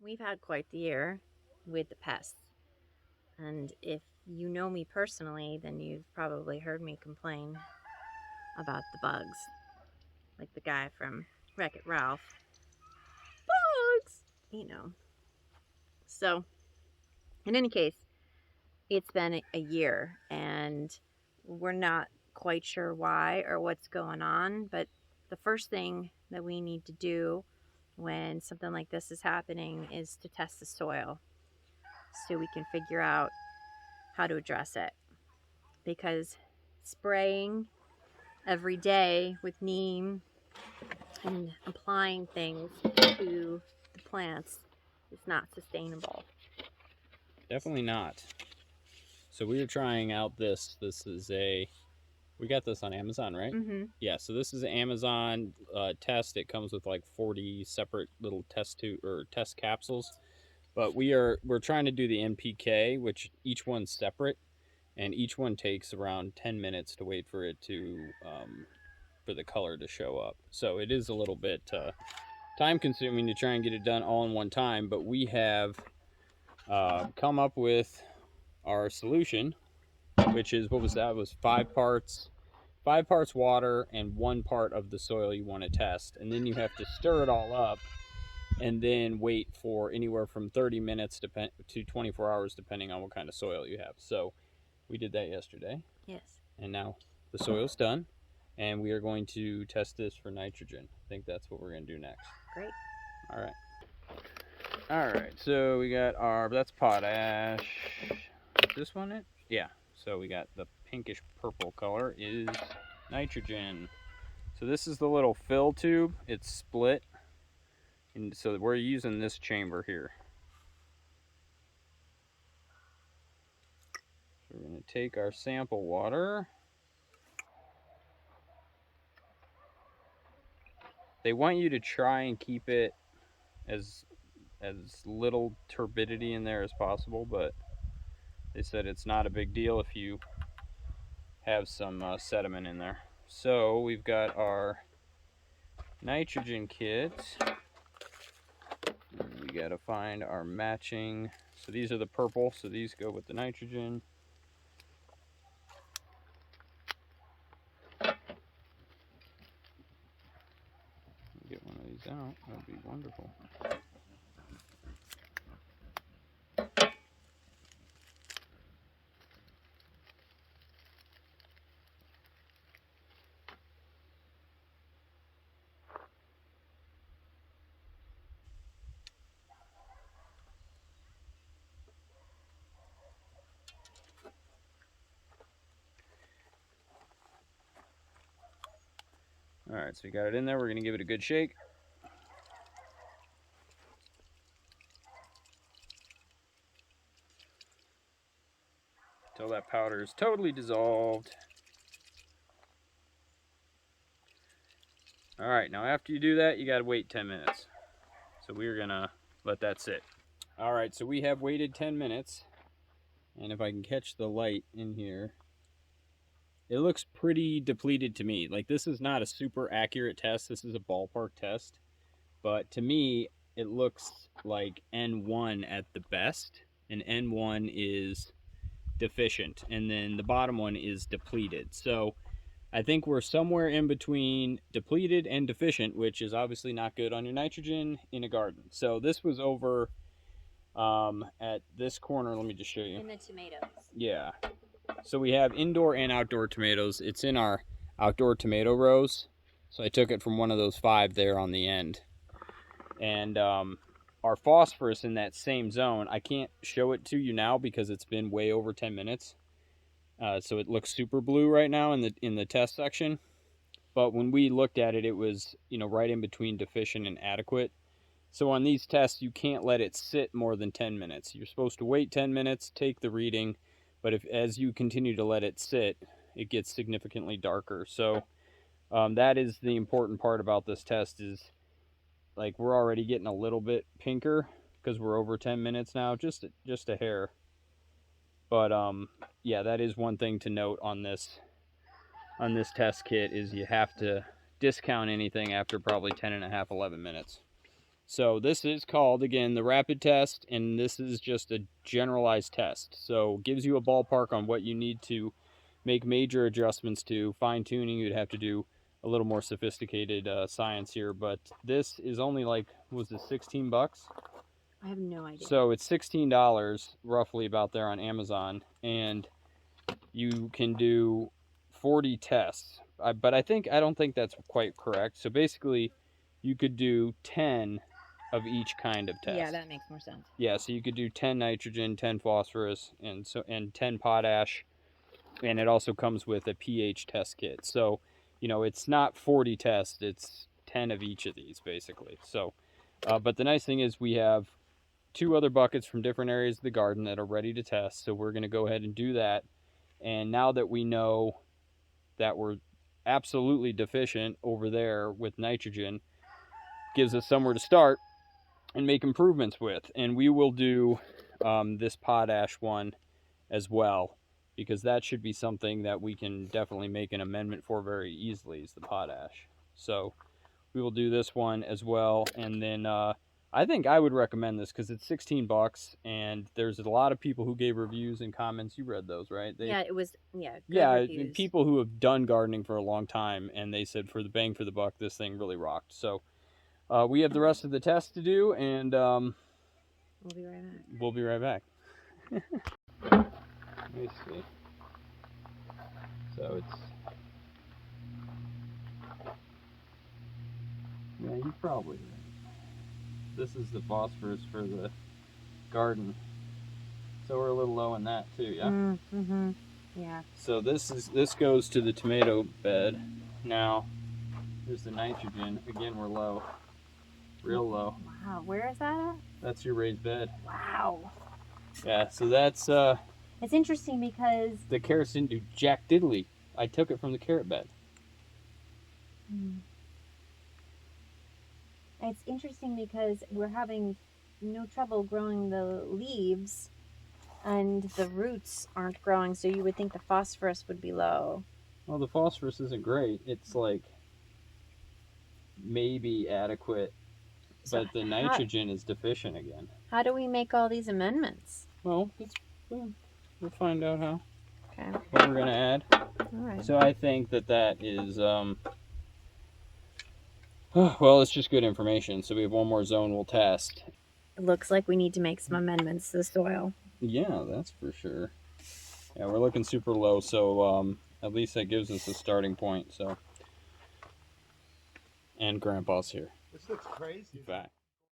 We've had quite the year with the pests. And if you know me personally, then you've probably heard me complain about the bugs. Like the guy from Wreck-It Ralph. Bugs! You know. So, in any case, it's been a year and we're not quite sure why or what's going on. But the first thing that we need to do when something like this is happening is to test the soil so we can figure out how to address it. Because spraying every day with neem and applying things to the plants is not sustainable. Definitely not. So we were trying out this. This is we got this on Amazon, right? Mm-hmm. Yeah. So this is an Amazon test. It comes with like 40 separate little test capsules. But we're trying to do the NPK, which each one's separate, and each one takes around 10 minutes to wait for it to for the color to show up. So it is a little bit time consuming to try and get it done all in one time. But we have come up with our solution, which is, what was that? It was 5 parts water and 1 part of the soil you want to test, and then you have to stir it all up and then wait for anywhere from 30 minutes to 24 hours depending on what kind of soil you have. So we did that yesterday. Yes. And now the soil's done, and we are going to test this for nitrogen. I think that's what we're going to do next. Great. All right, so we got that's potash. Is this one it? Yeah, so we got the pinkish purple color is nitrogen. So this is the little fill tube. It's split, and so we're using this chamber here. So we're going to take our sample water. They want you to try and keep it as little turbidity in there as possible, but they said it's not a big deal if you have some sediment in there. So we've got our nitrogen kit. We got to find our matching. So these are the purple, so these go with the nitrogen. Get one of these out, that would be wonderful. All right, so we got it in there. We're going to give it a good shake. Until that powder is totally dissolved. All right, now after you do that, you got to wait 10 minutes. So we're going to let that sit. All right, so we have waited 10 minutes. And if I can catch the light in here, it looks pretty depleted to me. Like, this is not a super accurate test. This is a ballpark test. But to me, it looks like N1 at the best. And N1 is deficient. And then the bottom one is depleted. So I think we're somewhere in between depleted and deficient, which is obviously not good on your nitrogen in a garden. So this was over at this corner. Let me just show you. In the tomatoes. Yeah. So we have indoor and outdoor tomatoes. It's in our outdoor tomato rows. So I took it from one of those 5 there on the end. And our phosphorus in that same zone, I can't show it to you now because it's been way over 10 minutes. So it looks super blue right now in the test section. But when we looked at it, it was, right in between deficient and adequate. So on these tests, you can't let it sit more than 10 minutes. You're supposed to wait 10 minutes, take the reading, but as you continue to let it sit, it gets significantly darker. So that is the important part about this test is, like, we're already getting a little bit pinker because we're over 10 minutes now, just a hair. But yeah, that is one thing to note on this test kit is you have to discount anything after probably 10 and a half, 11 minutes. So this is called, again, the rapid test, and this is just a generalized test. So it gives you a ballpark on what you need to make major adjustments to. Fine tuning, you'd have to do a little more sophisticated science here, but this is only like, what was it, 16 bucks? I have no idea. So it's $16 roughly about there on Amazon, and you can do 40 tests. But I don't think that's quite correct. So basically, you could do 10 of each kind of test. Yeah, that makes more sense. Yeah, so you could do 10 nitrogen, 10 phosphorus, and 10 potash, and it also comes with a pH test kit. So, it's not 40 tests, it's 10 of each of these basically. So, but the nice thing is we have 2 other buckets from different areas of the garden that are ready to test. So we're going to go ahead and do that. And now that we know that we're absolutely deficient over there with nitrogen, gives us somewhere to start and make improvements with. And we will do this potash one as well, because that should be something that we can definitely make an amendment for very easily, is the potash. So we will do this one as well. And then I think I would recommend this because it's 16 bucks, and there's a lot of people who gave reviews and comments. You read those, right? It was, good yeah, reviews. People who have done gardening for a long time, and they said for the bang for the buck, this thing really rocked. So we have the rest of the test to do, and We'll be right back. We'll be right back. Let me see. So it's, yeah, you're probably right. This is the phosphorus for the garden. So we're a little low in that too, yeah? Mm-hmm. Yeah. So this goes to the tomato bed. Now, there's the nitrogen. Again, we're low. Real low. Wow, where is that at? That's your raised bed. Wow. Yeah, so that's It's interesting because the carrots didn't do jack diddly. I took it from the carrot bed. It's interesting because we're having no trouble growing the leaves, and the roots aren't growing, so you would think the phosphorus would be low. Well, the phosphorus isn't great. It's like maybe adequate, but the nitrogen is deficient again. How do we make all these amendments? Well, we'll find out how. Okay. What we're gonna add. All right. So I think that is well, it's just good information. So we have one more zone we'll test. It looks like we need to make some amendments to the soil. Yeah, that's for sure. Yeah, we're looking super low, so at least that gives us a starting point. So, and Grandpa's here. This looks crazy. Back.